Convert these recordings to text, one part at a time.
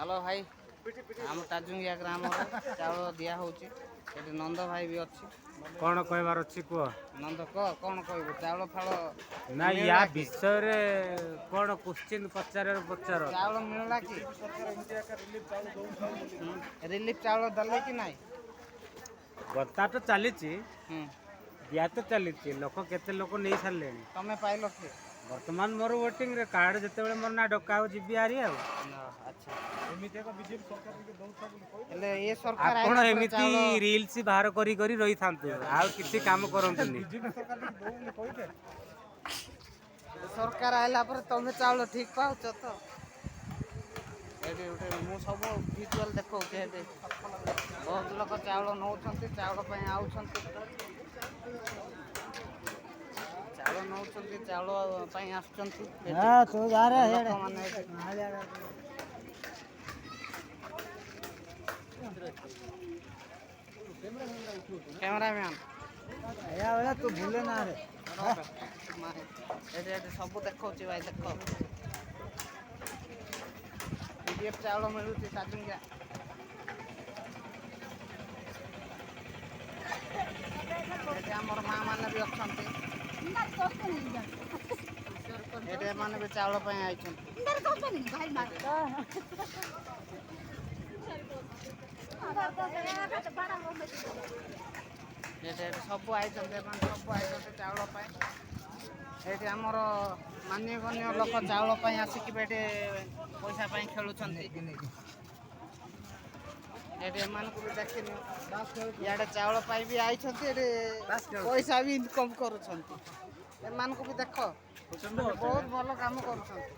ଚାଲ ଭାଇ ଆମ ଟାଜୁଙ୍ଗିଆ ଗ୍ରାମରେ ଚାଉଳ ଦିଆ ହେଉଛି। ଏଠି ନନ୍ଦ ଭାଇ ବି ଅଛି। କଣ କହିବାର ଅଛି କୁହ? ନନ୍ଦ କହ କ'ଣ କହିବୁ? ଚାଉଳ ଫାଳ ନା ୟା ବିଷୟରେ କଣ କୋଶ୍ଚିନ୍ ପଚାର? ଚାଉଳ ମିଳିଲା କି? ରିଲିଫ ଚାଉଳ ଦେଲେ କି ନାହିଁ? କଥା ତ ଚାଲିଛି, ହୁଁ ଦିଆ ତ ଚାଲିଛି। ଲୋକ କେତେ ଲୋକ ନେଇ ସାରିଲେଣି। ତମେ ପାଇଲ କି? ବର୍ତ୍ତମାନ ମୋର ୱେଟିଂରେ କାର୍ଡ ଯେତେବେଳେ ମୋର ନା ଡକା ହଉ ଯିବି ହାରି ଆଉ। ଆଚ୍ଛା ହେଲେ ଏ ସରକାର ଆପଣ ଏମିତି ରିଲ୍ସ ବାହାର କରି କରି ରହିଥାନ୍ତୁ, ଆଉ କିଛି କାମ କରନ୍ତୁନି। ସରକାର ଆଇଲା ପରେ ତମେ ଚାଉଳ ଠିକ ପାଉଛ ତ? ଏଠି ଗୋଟେ ମୁଁ ସବୁ ଭିଜୁଆଲ ଦେଖାଉଛି। ଏଠି ବହୁତ ଲୋକ ଚାଉଳ ନେଉଛନ୍ତି, ଚାଉଳ ପାଇଁ ଆଉଛନ୍ତି। ଚାଉଳ ନେଉଛନ୍ତି, ଚାଉଳ ପାଇଁ ଆସୁଛନ୍ତି। କ୍ୟାମେରାମ୍ୟାନ୍ ତୁ ଭୁଲେ ନା ରେ। ଏଠି ସବୁ ଦେଖାଉଛି ଭାଇ, ଦେଖ ପିଡ଼ିଏଫ୍ ଚାଉଳ ମିଳୁଛି ଟାଜୁଙ୍ଗିଆ। ଏଠି ଆମର ମା ମାନେ ବି ଅଛନ୍ତି। ଏଠି ଏମାନେ ବି ଚାଉଳ ପାଇଁ ଆଇଛନ୍ତି। ଏଠି ସବୁ ଆଇଛନ୍ତି, ଏମାନେ ସବୁ ଆଇଛନ୍ତି ଚାଉଳ ପାଇଁ। ଏଠି ଆମର ମାନ୍ୟଗଣ୍ୟ ଲୋକ ଚାଉଳ ପାଇଁ ଆସିକି ଏଠି ପଇସା ପାଇଁ ଖେଳୁଛନ୍ତି। ଏଠି ଏମାନଙ୍କୁ ବି ଦେଖିନି, ଇଆଡ଼େ ଚାଉଳ ପାଇଁ ବି ଆଇଛନ୍ତି, ଏଠି ପଇସା ବି ଇନକମ୍ କରୁଛନ୍ତି। ଏମାନଙ୍କୁ ବି ଦେଖ, ବହୁତ ଭଲ କାମ କରୁଛନ୍ତି।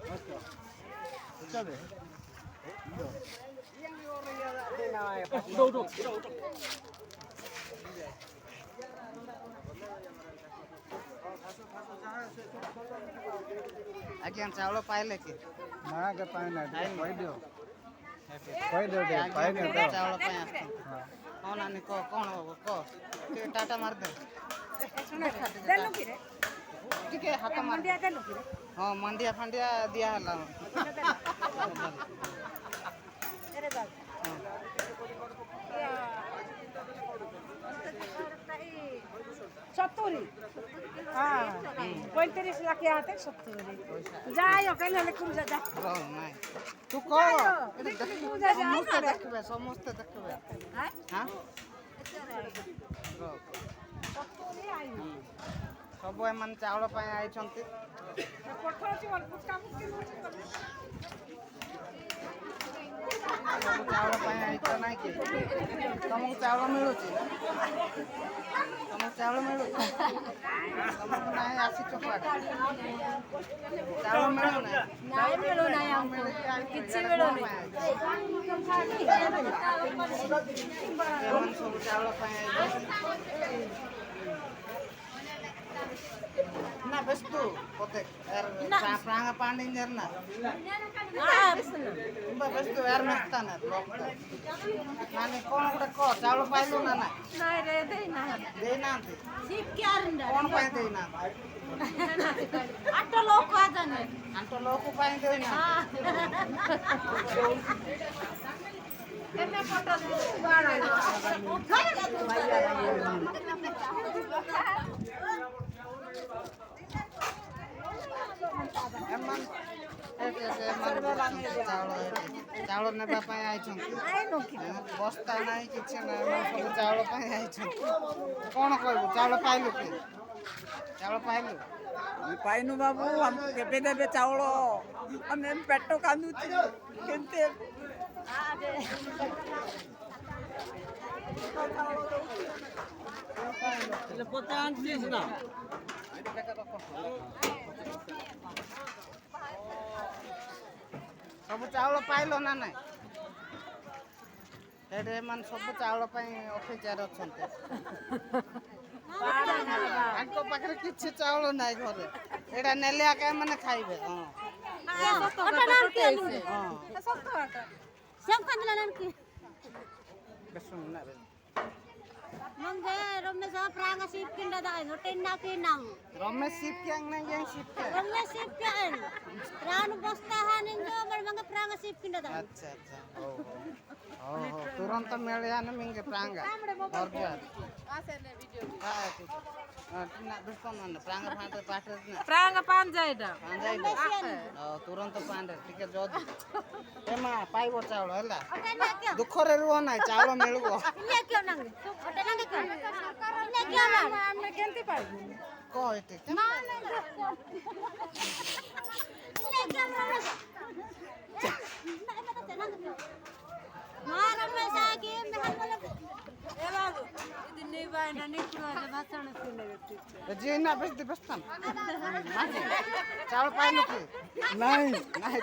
ଆଜ୍ଞା ଚାଉଳ ପାଇଲେ କି? ନା କେ ପାଇ ନା କହିଦିଅ। ଚାଉଳ ପାଇଁ ଆସିଛନ୍ତି। ହଁ ନାନୀ କହ, କ'ଣ ହବ କହ? ଟିକେ ଟାଟା ମାରିଦେ, ଟିକେ ହାତ ମାର। ହଁ ମାଣ୍ଡିଆ ଫାଣ୍ଡିଆ ଦିଆ ହେଲା। सत्तरी हाँ 35 लाख आते 70 जाओ कहले लेकुन जा ନାଇଁ ତୁ କହ, ସମସ୍ତେ ଦେଖିବେ, ସମସ୍ତେ ଦେଖିବେ। ହଁ ସବୁ ଏମାନେ ଚାଉଳ ପାଇଁ ଆଇଛନ୍ତି। ସବୁ ଚାଉଳ ପାଇଁ ଆଇଛ ନାଇଁ କି? ତମକୁ ଚାଉଳ ମିଳୁଛି? ତମକୁ ଚାଉଳ ମିଳୁଛି? ତମକୁ ନାହିଁ ଆସିଛ କୁଆଡ଼େ? ଚାଉଳ ମିଳୁନାହିଁ? ଏମାନେ ସବୁ ଚାଉଳ ପାଇଁ ଆଇଛନ୍ତି। ना बस तू पोते यार प्रांगा पांडिंग यार ना बस तू यार मस्ता ना नानी कौन गुटे को चावल पाइलु ना ना नहीं रे दे ना सिप क्या रंडा कौन पाइ दे ना आठ लोग आ जाने अंतो लोग को पाइ दे ना केने फोटो बाड़ा ଚାଉଳ ନେବା ପାଇଁ ଆଇଛନ୍ତି। ବସ୍ତା ନାହିଁ, କିଛି ନାହିଁ, ସବୁ ଚାଉଳ ପାଇଁ ଆଇଛନ୍ତି। କ'ଣ କହିବୁ? ଚାଉଳ ପାଇଲୁ କି? ଚାଉଳ ପାଇଲୁ? ପାଇନୁ ବାବୁ, ଆମକୁ କେବେ ଦେବେ ଚାଉଳ? ଆମେ ପେଟ କାନ୍ଦୁଛୁ କେତେ ସବୁ ଚାଉଳ ପାଇଲ ନା ନାଇଁ? ଏଠି ଏମାନେ ସବୁ ଚାଉଳ ପାଇଁ ଅପେକ୍ଷାରେ ଅଛନ୍ତି। ତାଙ୍କ ପାଖରେ କିଛି ଚାଉଳ ନାହିଁ ଘରେ। ଏଇଟା ନେଲେ ଆକା ଏମାନେ ଖାଇବେ। ହଁ रमेश प्रांग सीप किंडा दाय टेन्ना के नांग रमेश सीप क्या नहीं ये सीप क्या रमेश सीप क्या है प्राण बस्ता है निंजो मर मंग प्रांग सीप किंडा दा अच्छा अच्छा हो तुरंत मिळ्या ना मिंगे प्रांगा बरोबर काय ना दुसतं ना प्रांगा फाटे पाठत ना प्रांग पांजायडा तुरंत पांडे ଟିକେ जल्दी एमा पाइबो चाउଳ ହେଲା ओटे ना क्यों ଦୁଃଖରେ ରୁହ ନାହିଁ ଚାଉଳ ମିଳିବ इन्हें क्यों नंगे ओटे नंगे क्यों इन्हें क्यों ना ଆମେ କେମିତି ପାଇବୁ କହ ଏଠି इन्हें क्यों ना मार में साकी में हम लोग ଏ ବାବୁ ఇది నీ బాయన నీకు ଭାଷଣ ଶୁଣିବେ ଯିଏ ନା ବେଶ ବେସ୍ତାନ ଚାଉଳ ପାଇଲୁ କି ନାଇଁ ନାହିଁ